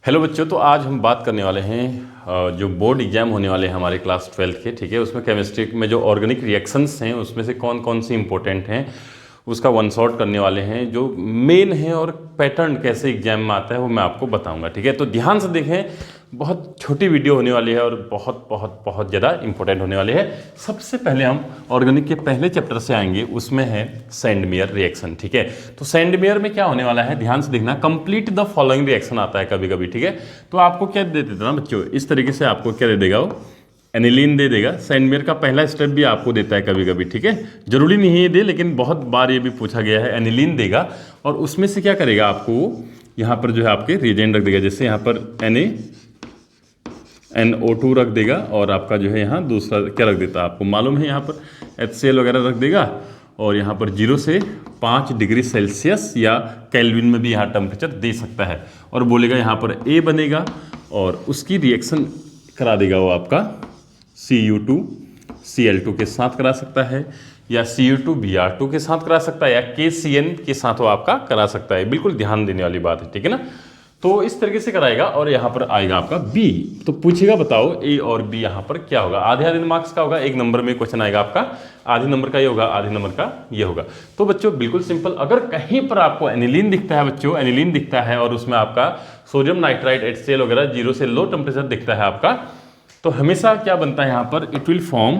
Hello बच्चों, तो आज हम बात करने वाले हैं जो बोर्ड एग्जाम होने वाले हैं हमारे क्लास 12 के, ठीक है। उसमें केमिस्ट्री में जो ऑर्गेनिक रिएक्शंस हैं उसमें से कौन कौन सी इंपॉर्टेंट हैं उसका वन शॉट करने वाले हैं। जो मेन है और पैटर्न कैसे एग्जाम में आता है वो मैं आपको बताऊंगा, ठीक है। तो ध्यान से देखें, बहुत छोटी वीडियो होने वाली है और बहुत बहुत बहुत ज़्यादा इंपॉर्टेंट होने वाली है। सबसे पहले हम ऑर्गेनिक के पहले चैप्टर से आएंगे, उसमें है सैंडमेयर रिएक्शन, ठीक है। तो सैंडमेयर में क्या होने वाला है, ध्यान से देखना। कंप्लीट द फॉलोइंग रिएक्शन आता है कभी कभी, ठीक है। तो आपको क्या दे देता ना बच्चों, इस तरीके से आपको क्या दे देगा, वो एनिलीन दे देगा। सैंडमेयर का पहला स्टेप भी आपको देता है कभी कभी, ठीक है। जरूरी नहीं है दे, लेकिन बहुत बार ये भी पूछा गया है, एनिलीन देगा। और उसमें से क्या करेगा, आपको यहाँ पर जो है आपके रिएजेंट रख देगा। जैसे यहाँ पर NO2 रख देगा और आपका जो है यहाँ दूसरा क्या रख देता है आपको मालूम है, यहाँ पर HCl वगैरह रख देगा। और यहाँ पर 0 से 5 डिग्री सेल्सियस या केल्विन में भी यहाँ टेम्परेचर दे सकता है। और बोलेगा यहाँ पर A बनेगा और उसकी रिएक्शन करा देगा वो आपका Cu2 Cl2 के साथ करा सकता है, या Cu2 Br2 के साथ करा सकता है, या KCN के साथ वो आपका करा सकता है। बिल्कुल ध्यान देने वाली बात है, ठीक है ना। तो इस तरीके से कराएगा और यहाँ पर आएगा आपका B। तो पूछेगा बताओ A और B यहाँ पर क्या होगा। आधे आधे मार्क्स का होगा, एक नंबर में क्वेश्चन आएगा आपका, आधे नंबर का ये होगा, आधे नंबर का ये होगा। तो बच्चों बिल्कुल सिंपल, अगर कहीं पर आपको एनिलीन दिखता है बच्चों, एनिलीन दिखता है और उसमें आपका सोडियम नाइट्राइट HCl वगैरह 0 से लो टेम्परेचर दिखता है आपका, तो हमेशा क्या बनता है यहाँ पर, it will form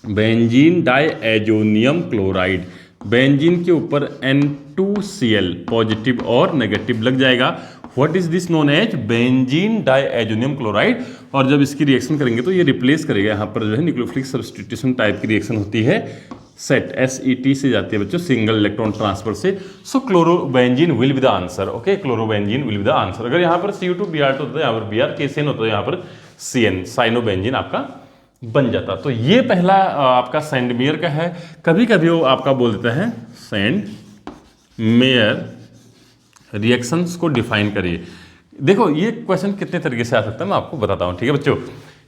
benzene diazonium chloride. Benzene के ऊपर N2Cl पॉजिटिव और नेगेटिव लग जाएगा। What is this known as benzene diazonium chloride. और जब इसकी रिएक्शन करेंगे तो ये रिप्लेस करेगा, यहाँ पर जो है न्यूक्लियोफिलिक सब्स्टिट्यूशन टाइप की रिएक्शन होती है, सेट SET से जाती है बच्चों, सिंगल इलेक्ट्रॉन ट्रांसफर से। So chlorobenzene will be the answer, okay. Chlorobenzene will be the answer. अगर यहाँ पर Cu2 Br2 होता है, यहाँ पर Br KCN होता है, यहाँ पर CN साइनोबेंजीन आपका बन जाता। तो ये पहला आपका सैंडमेयर का है। कभी कभी वो आपका बोल देता है सैंडमेयर रिएक्शंस को डिफाइन करिए। देखो ये क्वेश्चन कितने तरीके से आ सकता है मैं आपको बताता हूँ, ठीक है बच्चों।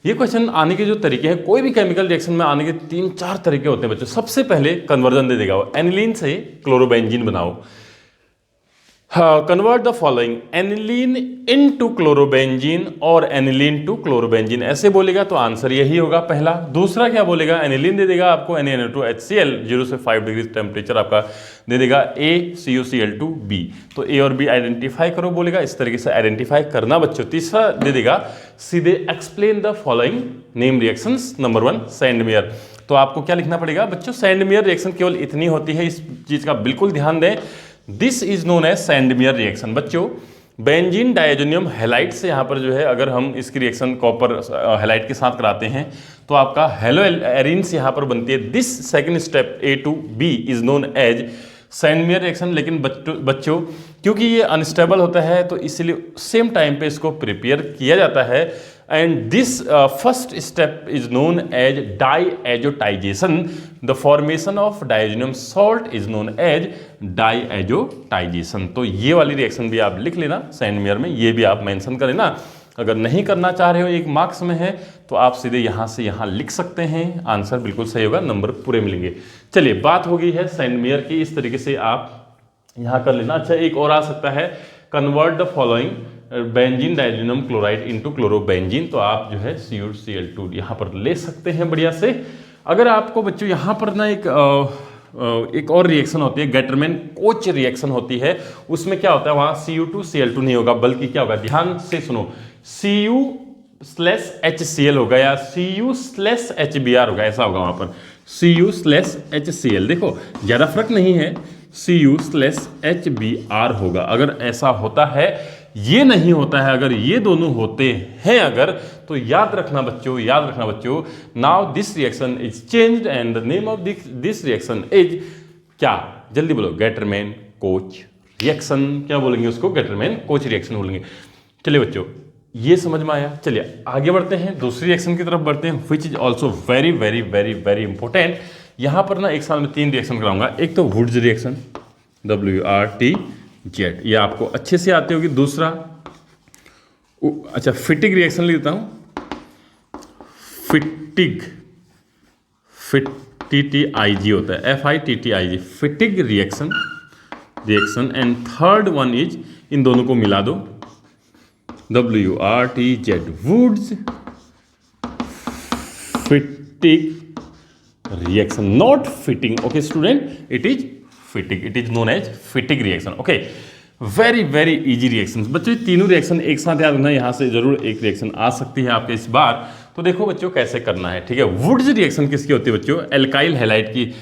ये क्वेश्चन आने के जो तरीके हैं, कोई भी केमिकल रिएक्शन में आने के 3-4 तरीके होते हैं बच्चों। सबसे पहले कन्वर्जन दे देगा वो, एनिलीन से क्लोरोबेंजीन बनाओ। Convert the following aniline into chlorobenzene और एनिलीन टू क्लोरोबेंजीन, ऐसे बोलेगा तो आंसर यही होगा पहला। दूसरा क्या बोलेगा, एनिलीन दे देगा आपको NaNO2HCl 0 से 5 डिग्री टेम्परेचर आपका दे देगा ACOCl2B। तो A और B आइडेंटिफाई करो बोलेगा, इस तरीके से आइडेंटिफाई करना बच्चों। तीसरा दे देगा सीधे explain the following name reactions. Number 1 Sandmeyer. तो आपको क्या लिखना पड़ेगा बच्चों, सैंडमेयर रिएक्शन केवल इतनी होती है, इस चीज का बिल्कुल ध्यान दें। This is known as Sandmeyer reaction. बच्चों बेंजीन डाइएजोनियम हैलाइड से यहाँ पर जो है, अगर हम इसकी रिएक्शन कॉपर हैलाइड के साथ कराते हैं तो आपका हेलो एरिन्स यहाँ पर बनती है। This second step A to B is known as Sandmeyer reaction. लेकिन बच्चों क्योंकि ये अनस्टेबल होता है तो इसलिए सेम टाइम पे इसको प्रिपेयर किया जाता है। And this first step is known as diazotization. The formation of diazonium salt is known as diazotization. तो ये वाली रिएक्शन भी आप लिख लेना सैंडमेयर में, ये भी आप मेंशन कर लेना। अगर नहीं करना चाह रहे हो, 1 मार्क्स में है, तो आप सीधे यहाँ से यहाँ लिख सकते हैं, आंसर बिल्कुल सही होगा, नंबर पूरे मिलेंगे। चलिए बात हो गई है सैंडमेयर की, इस तरीके से आप यहाँ कर लेना। अच्छा एक और आ सकता है, convert the following benzene diazonium chloride into chlorobenzene. तो आप जो है CuCl2 यहाँ पर ले सकते हैं बढ़िया से। अगर आपको बच्चों यहाँ पर ना एक और रिएक्शन होती है, गेटरमैन कोच रिएक्शन होती है, उसमें क्या होता है, वहाँ Cu2Cl2 नहीं होगा, बल्कि क्या होगा, ध्यान से सुनो, Cu/HCl होगा या Cu/HBr होगा, ऐसा होगा वहाँ पर Cu/HCl। देखो ज़्यादा फर्क नहीं है, Cu/HBr होगा। अगर ऐसा होता है, ये नहीं होता है, अगर ये दोनों होते हैं अगर, तो याद रखना बच्चों, याद रखना बच्चों, now this reaction is changed and the name of this reaction is क्या, जल्दी बोलो, गेटरमैन कोच रिएक्शन। क्या बोलेंगे उसको, गेटरमैन कोच रिएक्शन बोलेंगे। चलिए बच्चों ये समझ में आया। चलिए आगे बढ़ते हैं, दूसरी रिएक्शन की तरफ बढ़ते हैं, which is also very very very very important. यहाँ पर ना एक साल में 3 रिएक्शन कराऊंगा। एक तो वुड्स रिएक्शन WRTZ, ये आपको अच्छे से आती होगी। दूसरा अच्छा फिटिग रिएक्शन लिख देता हूँ, फिटिग TTIG होता है, FITTIG, Fittig reaction. And third one is, इन दोनों को मिला दो, WRTZ, Wurtz Fittig reaction, not fitting. Okay student, it is fitting, it is known as fitting reaction. Okay, very easy reactions बच्चों। ये तीनों रिएक्शन एक साथ याद रखना, यहाँ से जरूर एक रिएक्शन आ सकती है आपके इस बार। तो देखो बच्चों कैसे करना है, ठीक है। वुड्स रिएक्शन किसकी होती है बच्चों? एल्काइल हैलाइड की।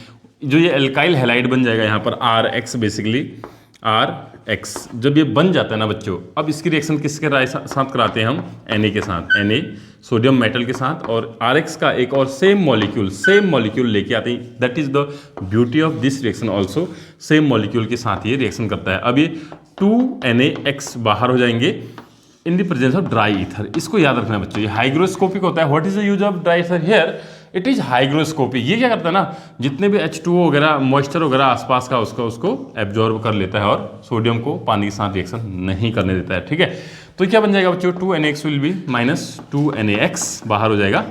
जो ये एल्काइल हैलाइड बन जाएगा यहाँ पर RX, बेसिकली RX जब ये बन जाता है ना बच्चों, अब इसकी रिएक्शन किसके साथ कराते हैं हम? Na के साथ, Na सोडियम मेटल के साथ, और RX का एक और सेम मॉलिक्यूल लेके आते हैं। That is the beauty of this reaction also, same molecule के साथ ये रिएक्शन करता है। अब ये 2NaX बाहर हो जाएंगे in the presence of dry ether. इसको याद रखना बच्चों, ये हाइग्रोस्कोपिक होता है। What is the use of dry ether here? It is hygroscopic. ये क्या करता है ना, जितने भी H2O वगैरह मॉइस्चर वगैरह आसपास का उसको एब्जॉर्ब कर लेता है और सोडियम को पानी के साथ रिएक्शन नहीं करने देता है, ठीक है। तो क्या बन जाएगा बच्चों? 2NaX will be minus 2NaX बाहर हो जाएगा,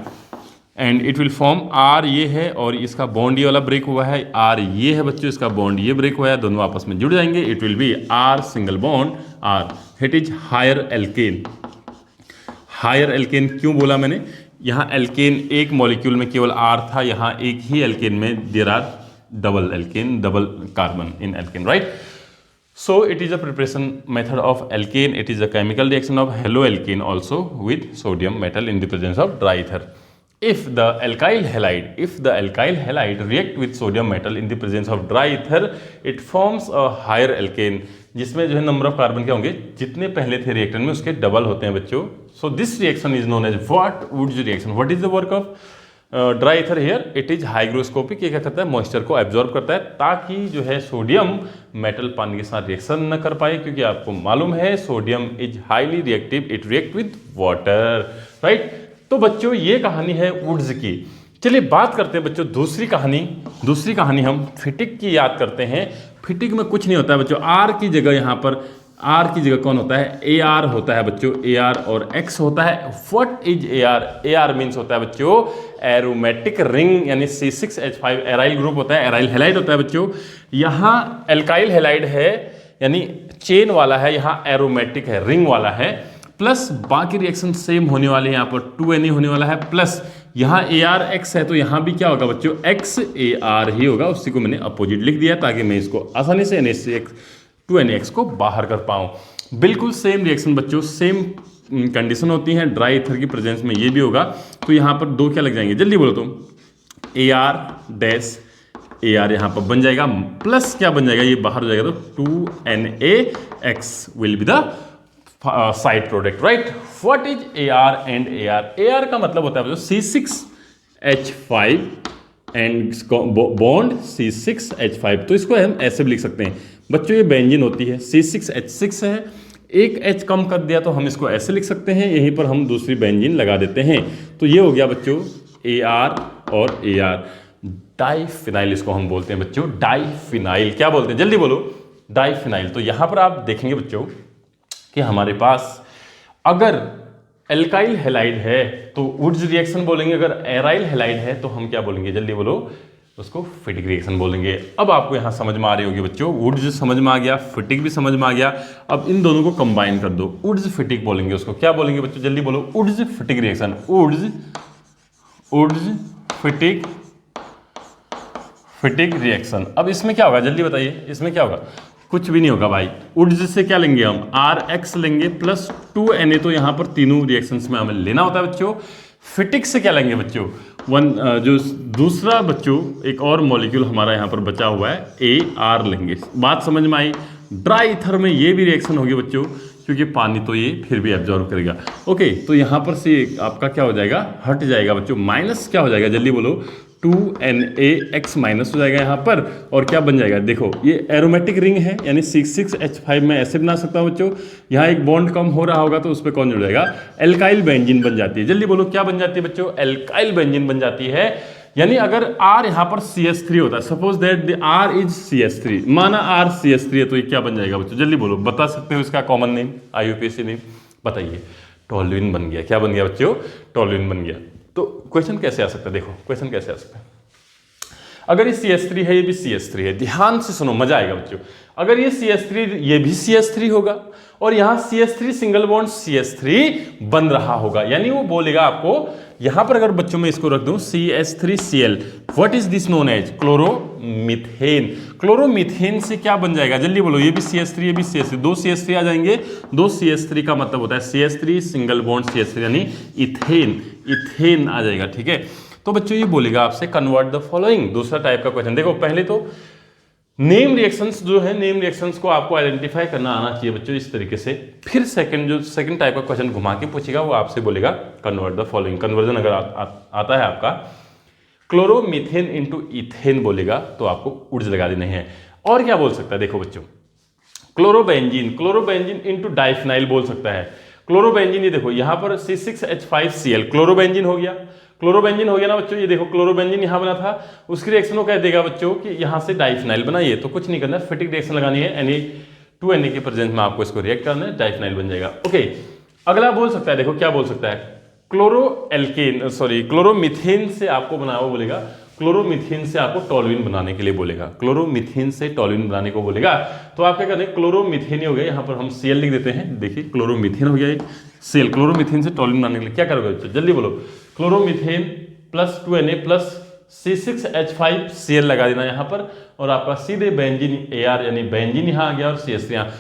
and it will form R, ये है, और इसका बॉन्ड ये वाला ब्रेक हुआ है, R ये है बच्चों, इसका बॉन्ड ये ब्रेक हुआ है, दोनों आपस में जुड़ जाएंगे। It will be R single bond R। It is higher alkane. Higher alkane क्यों बोला मैंने? यहाँ एल्केन एक मॉलिक्यूल में केवल R था, यहाँ एक ही एल्केन में there are double alkane, double carbon in alkane, right. So it is a preparation method of alkane. It is a chemical reaction of haloalkane also with sodium metal in the presence of dry ether. If the alkyl halide react with sodium metal in the presence of dry ether, it forms a higher alkane, जिसमें जो है number of carbon क्या होंगे? जितने पहले थे reactor में उसके डबल होते हैं बच्चों। So this reaction is known as what? Woods reaction. What is the work of dry ether here? It is hygroscopic. ये क्या करता है? मॉइस्चर को एब्जॉर्ब करता है ताकि जो है सोडियम मेटल पानी के साथ रिएक्शन न कर पाए, क्योंकि आपको मालूम है sodium is highly reactive, it react with water, right. तो बच्चों ये कहानी है वुड्स की। चलिए बात करते हैं बच्चों दूसरी कहानी हम फिटिग की याद करते हैं। फिटिग में कुछ नहीं होता है बच्चों, R की जगह यहाँ पर R की जगह कौन होता है? AR होता है बच्चों, AR और X होता है। What is AR? AR means होता है बच्चों एरोमेटिक रिंग, यानी C6H5 एराइल ग्रुप होता है, एराइल हैलाइड होता है बच्चों। यहाँ एल्काइल हैलाइड है यानी चेन वाला है, यहाँ एरोमेटिक है, रिंग वाला है, प्लस बाकी रिएक्शन सेम होने वाले हैं। यहाँ पर 2Na होने वाला है, प्लस यहाँ ARX है, तो यहाँ भी क्या होगा बच्चों? XAR ही होगा। उसी को मैंने अपोजिट लिख दिया ताकि मैं इसको आसानी से NaCX को बाहर कर पाऊँ। बिल्कुल सेम रिएक्शन बच्चों, सेम कंडीशन होती है। ड्राई ईथर की प्रेजेंस में ये भी होगा। तो यहाँ पर दो क्या लग जाएंगे? जल्दी बोलो तुम। AR यहाँ पर बन जाएगा, प्लस क्या बन जाएगा? ये बाहर हो जाएगा, तो 2NaX will be the side product, right. What is AR and AR? AR का मतलब होता है C6H5 एंड बॉन्ड C6H5। तो इसको हम ऐसे भी लिख सकते हैं बच्चों, ये बेंजीन होती है, C6H6 है, एक H कम कर दिया तो हम इसको ऐसे लिख सकते हैं, यहीं पर हम दूसरी बेंजीन लगा देते हैं। तो ये हो गया बच्चों AR और AR। डाइफिनाइल इसको हम बोलते हैं बच्चों, डाइफिनाइल। क्या बोलते हैं? जल्दी बोलो। डाइफिनाइल। तो यहाँ पर आप देखेंगे बच्चों कि हमारे पास अगर एल्काइल हैलाइड है तो वुड्स रिएक्शन बोलेंगे, अगर एराइल हैलाइड है तो हम क्या बोलेंगे? जल्दी बोलो। उसको फिटिग रिएक्शन बोलेंगे। अब आपको यहाँ समझ में आ रही होगी बच्चों, वुड्स समझ में आ गया, फिटिग भी समझ में आ गया। अब इन दोनों को कंबाइन कर दो, वुड्स फिटिग बोलेंगे उसको। क्या बोलेंगे बच्चों? जल्दी बोलो। Wurtz Fittig reaction, Wurtz Fittig reaction. अब इसमें क्या होगा? जल्दी बताइए, इसमें क्या होगा? कुछ भी नहीं होगा भाई। वुड्स से क्या लेंगे हम? RX लेंगे प्लस 2Na। तो यहाँ पर तीनों रिएक्शंस में हमें लेना होता है बच्चों। फिटिग से क्या लेंगे बच्चों? जो दूसरा बच्चों एक और मॉलिक्यूल हमारा यहाँ पर बचा हुआ है, AR लेंगे। बात समझ में आई? ड्राई ईथर में ये भी रिएक्शन होगी बच्चों, क्योंकि पानी तो ये फिर भी एब्जॉर्ब करेगा। ओके, तो यहाँ पर से आपका क्या हो जाएगा? हट जाएगा बच्चों, माइनस क्या हो जाएगा? जल्दी बोलो। 2NaX माइनस हो जाएगा यहाँ पर, और क्या बन जाएगा? देखो ये एरोमेटिक रिंग है, यानी C6H5 में ऐसे बना सकता हूँ बच्चों। यहाँ एक बॉन्ड कम हो रहा होगा तो उस पर कौन जुड़ जाएगा? एल्काइल बेंजीन बन जाती है। जल्दी बोलो क्या बन जाती है बच्चों? एल्काइल बेंजीन बन जाती है। यानी अगर R यहाँ पर CH3 होता है, suppose that the R is CH3, माना R CH3 है, तो ये क्या बन जाएगा बच्चों? जल्दी बोलो। बता सकते हो इसका कॉमन नेम, IUPAC नेम बताइए। टोल्यूइन बन गया। क्या बन गया बच्चों? टोल्यूइन बन गया। तो क्वेश्चन कैसे आ सकता है? देखो क्वेश्चन कैसे आ सकता है। अगर ये CH3 है, ये भी CH3 है, ध्यान से सुनो, मजा आएगा बच्चों। अगर ये CH3, ये भी CH3 होगा और यहाँ CH3 सिंगल बॉन्ड CH3 बन रहा होगा, यानी वो बोलेगा आपको यहां पर, अगर बच्चों में इसको रख दूं CH3Cl, what is this known as chloromethane. Chloromethane से क्या बन जाएगा, जल्दी बोलो, ये भी CH3, ये भी CH3, दो CH3 आ जाएंगे, दो CH3 का मतलब होता है CH3 सिंगल बॉन्ड CH3 यानी इथेन, इथेन आ जाएगा, ठीक है। तो बच्चों ये बोलेगा आपसे कन्वर्ट द फॉलोइंग, दूसरा टाइप का क्वेश्चन। देखो पहले तो नेम रिएक्शंस जो है, नेम रिएक्शंस को आपको आइडेंटिफाई करना आना चाहिए बच्चों इस तरीके से। फिर सेकंड टाइप का क्वेश्चन घुमा के पूछेगा, वो आपसे बोलेगा कन्वर्ट द फॉलोइंग। कन्वर्जन अगर आता है आपका क्लोरोमीथेन इनटू इथेन बोलेगा तो आपको ऊर्जा लगा देनी है। और क्या बोल सकता है, देखो बच्चों, क्लोरोबेंजीन इनटू डाइफिनाइल बोल सकता है। क्लोरोबेंजीन, ये देखो यहां पर C6H5Cl क्लोरोबेंजीन हो गया, क्लोरोबेंजीन हो गया ना बच्चों। ये देखो क्लोरोबेंजीन यहां बना था, उसकी रिएक्शन को कह देगा बच्चों कि यहां से डाइफिनाइल बनाइए, तो कुछ नहीं करना, फिटिक रिएक्शन लगानी है, Na2Na के प्रेजेंस में आपको इसको रिएक्ट करना है, डाइफिनाइल बन जाएगा। ओके, अगला बोल सकता है, देखो क्या बोल सकता है, क्लोरोमीथेन से आपको बनाओ बोलेगा, क्लोरोमीथेन से आपको टोलुइन बनाने के लिए बोलेगा, क्लोरोमीथेन से टोलुइन बनाने को बोलेगा। तो आप क्या करें, क्लोरोमीथेन ही हो गया, यहाँ पर हम Cl लिख देते हैं, देखिए क्लोरोमीथेन हो गया एक Cl, क्लोरोमीथेन से टोलुइन बनाने के लिए क्या करोगे बच्चों, जल्दी बोलो, chloromethane plus 2Na plus C6H5Cl लगा देना यहाँ पर, और आपका सीधे बेंजीन Ar यानी बेंजीन यहाँ आ गया और CH3 यहाँ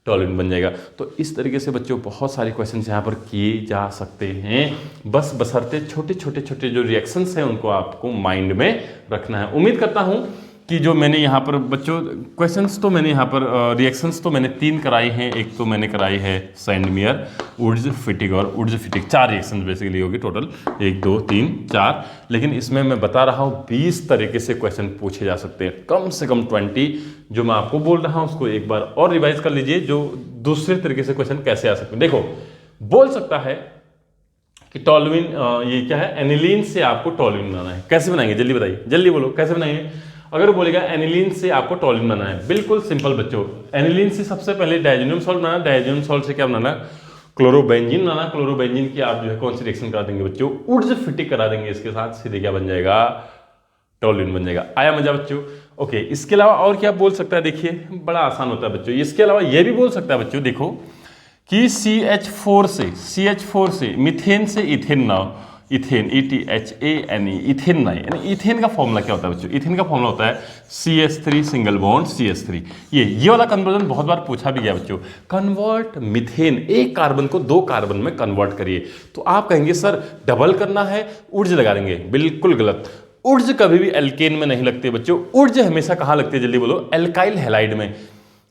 टोलुइन बन जाएगा। तो इस तरीके से बच्चों बहुत सारे क्वेश्चन यहाँ पर किए जा सकते हैं, बस बशर्ते छोटे छोटे जो रिएक्शंस हैं उनको आपको माइंड में रखना है। उम्मीद करता हूँ कि जो मैंने यहाँ पर बच्चों क्वेश्चंस तो मैंने यहाँ पर रिएक्शंस तो मैंने 3 कराई हैं। एक तो मैंने कराई है सैंडमियर, वुड्स फिटिक और वुड्स फिटिक, 4 रिएक्शंस बेसिकली होगी टोटल, 1 2 3 4। लेकिन इसमें मैं बता रहा हूँ 20 तरीके से क्वेश्चन पूछे जा सकते हैं, कम से कम 20 जो मैं आपको बोल रहा हूँ उसको एक बार और रिवाइज कर लीजिए, जो दूसरे तरीके से क्वेश्चन कैसे आ सकते हैं। देखो बोल सकता है कि टोलुइन, ये क्या है, एनिलीन से आपको टोलुइन बनाना है, कैसे बनाएंगे जल्दी बताइए, जल्दी बोलो कैसे बनाएंगे। अगर बोलेगा एनिलीन से आपको टोलुइन बनाना है, बिल्कुल सिंपल बच्चों, एनिलीन से सबसे पहले डायजोनियम सॉल्ट बनाना, डायजोनियम सॉल्ट से क्या बनाना, क्लोरोबेंजीन बनाना, क्लोरोबेंजीन की आप जो है कौन सी रिएक्शन करा देंगे बच्चों, वुड्स फिटिक करा देंगे इसके साथ, सीधे क्या बन जाएगा, टोलुइन बन जाएगा। आया मजा बच्चों। ओके, इसके अलावा और क्या बोल सकता है, देखिए बड़ा आसान होता है बच्चों। इसके अलावा ये भी बोल सकता है बच्चों, देखो कि CH4 से मीथेन से इथेन ना, इथेन ETHANE, इथेन ना, यानी इथेन का फॉर्मूला क्या होता है बच्चों, इथेन का फॉर्मूला होता है CH3 सिंगल बॉन्ड CH3। ये वाला कन्वर्जन बहुत बार पूछा भी गया बच्चों, कन्वर्ट मीथेन, एक कार्बन को 2 कार्बन में कन्वर्ट करिए। तो आप कहेंगे सर डबल करना है, ऊर्जा लगा देंगे, बिल्कुल गलत। ऊर्जा कभी भी एल्केन में नहीं लगती बच्चों, ऊर्जा हमेशा कहाँ लगती है, जल्दी बोलो, एल्काइल हैलाइड में।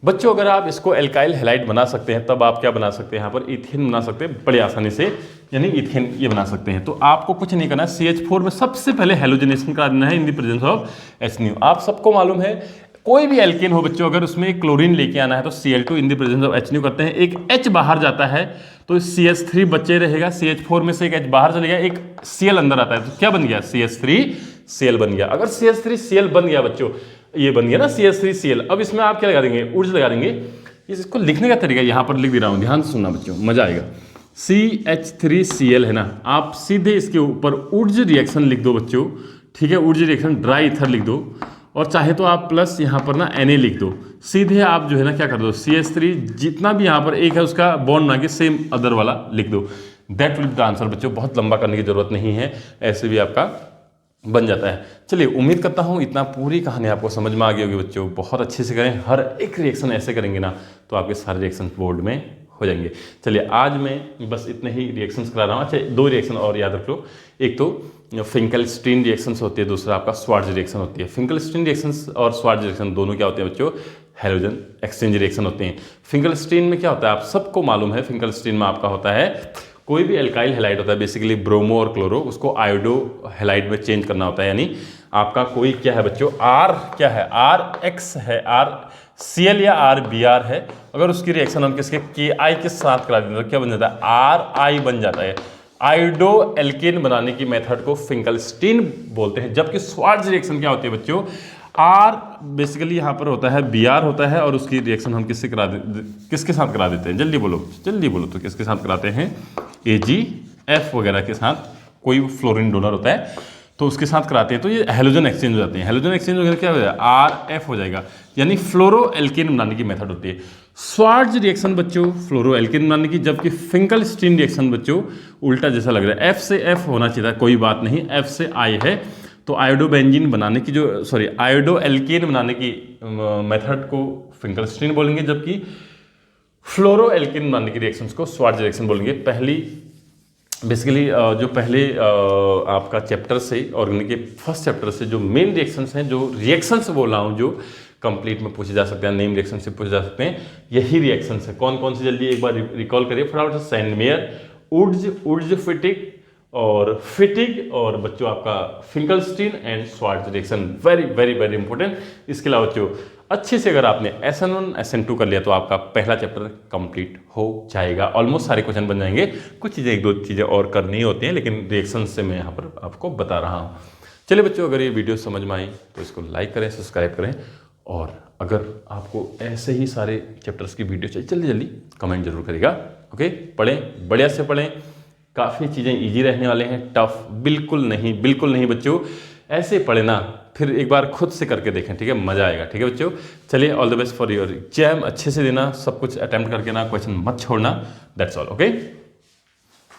बच्चों अगर आप इसको एल्काइल हैलाइड बना सकते हैं, तब आप क्या बना सकते हैं, यहाँ पर इथेन बना सकते हैं बड़ी आसानी से, यानी इथेन ये बना सकते हैं। तो आपको कुछ नहीं करना है, CH4 में सबसे पहले हेलोजनेशन करा देना है in the presence of H। आप सबको मालूम है कोई भी एल्केन हो बच्चों, अगर उसमें क्लोरीन लेके आना है तो Cl2 in the presence of H करते हैं, एक H बाहर जाता है तो CH3 बचे रहेगा, CH4 में से एक H बाहर चले गया, एक Cl अंदर आता है, तो क्या बन गया, CH3Cl बन गया। अगर CH3Cl बन गया बच्चों, ये बन गया ना CH3Cl, अब इसमें आप क्या लगा देंगे, ऊर्जा लगा देंगे। इसको लिखने का तरीका यहाँ पर लिख दे रहा हूँ, ध्यान से सुनना बच्चों, मजा आएगा। CH3Cl है ना, आप सीधे इसके ऊपर ऊर्जा रिएक्शन लिख दो बच्चों, ठीक है, ऊर्जा रिएक्शन ड्राई ईथर लिख दो, और चाहे तो आप प्लस यहाँ पर ना Na लिख दो। सीधे आप जो है ना क्या कर दो, CH3 जितना भी यहाँ पर एक है उसका बॉन्ड बना के सेम अदर वाला लिख दो, that will be the answer बच्चों। बहुत लंबा करने की जरूरत नहीं है, ऐसे भी आपका बन जाता है। चलिए उम्मीद करता हूँ इतना पूरी कहानी आपको समझ में आ गई होगी बच्चों। बहुत अच्छे से करें, हर एक रिएक्शन ऐसे करेंगे ना तो आपके सारे रिएक्शन बोर्ड में हो जाएंगे। चलिए आज मैं बस इतने ही रिएक्शंस करा रहा हूँ। अच्छा 2 रिएक्शन और याद रख लो, एक तो फिंकलस्टीन रिएक्शंस होती है, दूसरा आपका स्वार्ज रिएक्शन होती है। फिंकलस्टीन रिएक्शंस और स्वार्ज रिएक्शन दोनों क्या होते हैं बच्चों, हेलोजन एक्सचेंज रिएक्शन होते हैं। फिंकलस्टीन में क्या होता है, आप सबको मालूम है, फिंकलस्टीन में आपका होता है कोई भी एल्काइल हैलाइड होता है, बेसिकली ब्रोमो और क्लोरो, उसको आयोडो हैलाइड में चेंज करना होता है। यानी आपका कोई क्या है बच्चों, R क्या है, RX है, RCl या RBr है, अगर उसकी रिएक्शन हम किसके KI के साथ करा देते हैं तो क्या बन जाता है, RI बन जाता है। आयोडो एल्केन बनाने की मेथड को फिंकलस्टीन बोलते हैं। जबकि स्वार्ज रिएक्शन क्या होती है बच्चों, R बेसिकली यहाँ पर होता है Br होता है, और उसकी रिएक्शन हम किसके साथ करा देते हैं, जल्दी बोलो तो किसके साथ कराते हैं, AgF वगैरह के साथ, कोई फ्लोरीन डोनर होता है तो उसके साथ कराते हैं तो ये हैलोजन एक्सचेंज हो जाते हैं। हैलोजन एक्सचेंज वगैरह क्या हो जाएगा, RF हो जाएगा, यानी फ्लोरो एल्केन बनाने की मेथड होती है। स्वार्ट्ज रिएक्शन बच्चों फ्लोरो एल्केन बनाने की, जबकि फिंकलस्टीन रिएक्शन बच्चों उल्टा जैसा लग रहा है, F से F होना चाहिए था, कोई बात नहीं, F से I है। तो आयोडोबेंजीन बनाने की जो आयोडो एल्केन बनाने की मेथड को फिंकलस्टीन बोलेंगे, जबकि फ्लोरो एल्केन बनाने की रिएक्शंस को स्वार्ट्ज रिएक्शन बोलेंगे। पहली बेसिकली जो पहले आपका चैप्टर से ऑर्गेनिक के फर्स्ट चैप्टर से जो मेन रिएक्शंस हैं, जो रिएक्शंस बोल रहा हूँ, जो कंप्लीट में पूछे जा सकते हैं, नेम रिएक्शन से पूछे जा सकते हैं, यही रिएक्शंस है। कौन कौन सी जल्दी एक बार रिकॉल करिए फटाफट। सैंडमेयर, उड्ज फिटिक और और बच्चों आपका Finkelstein and Swarts reaction, very very very important. इसके अलावा बच्चों अच्छे से अगर आपने SN1 SN2 कर लिया तो आपका पहला चैप्टर कंप्लीट हो जाएगा, ऑलमोस्ट सारे क्वेश्चन बन जाएंगे। कुछ चीज़ें, एक दो चीज़ें और करनी होती हैं, लेकिन रिएक्शन से मैं यहाँ पर आपको बता रहा हूँ। चलिए बच्चों, अगर ये वीडियो समझ में आई तो इसको लाइक करें, सब्सक्राइब करें, और अगर आपको ऐसे ही सारे चैप्टर्स की वीडियो चाहिए जल्दी जल्दी कमेंट जरूर करिएगा। ओके, पढ़ें, बढ़िया से पढ़ें, काफ़ी चीज़ें ईजी रहने वाले हैं, टफ बिल्कुल नहीं बच्चों। ऐसे पढ़े ना, फिर एक बार खुद से करके देखें, ठीक है, मज़ा आएगा। ठीक है बच्चों, चलिए, all the best for your exam, अच्छे से देना, सब कुछ अटेम्प्ट करके ना, क्वेश्चन मत छोड़ना। That's all. ओके।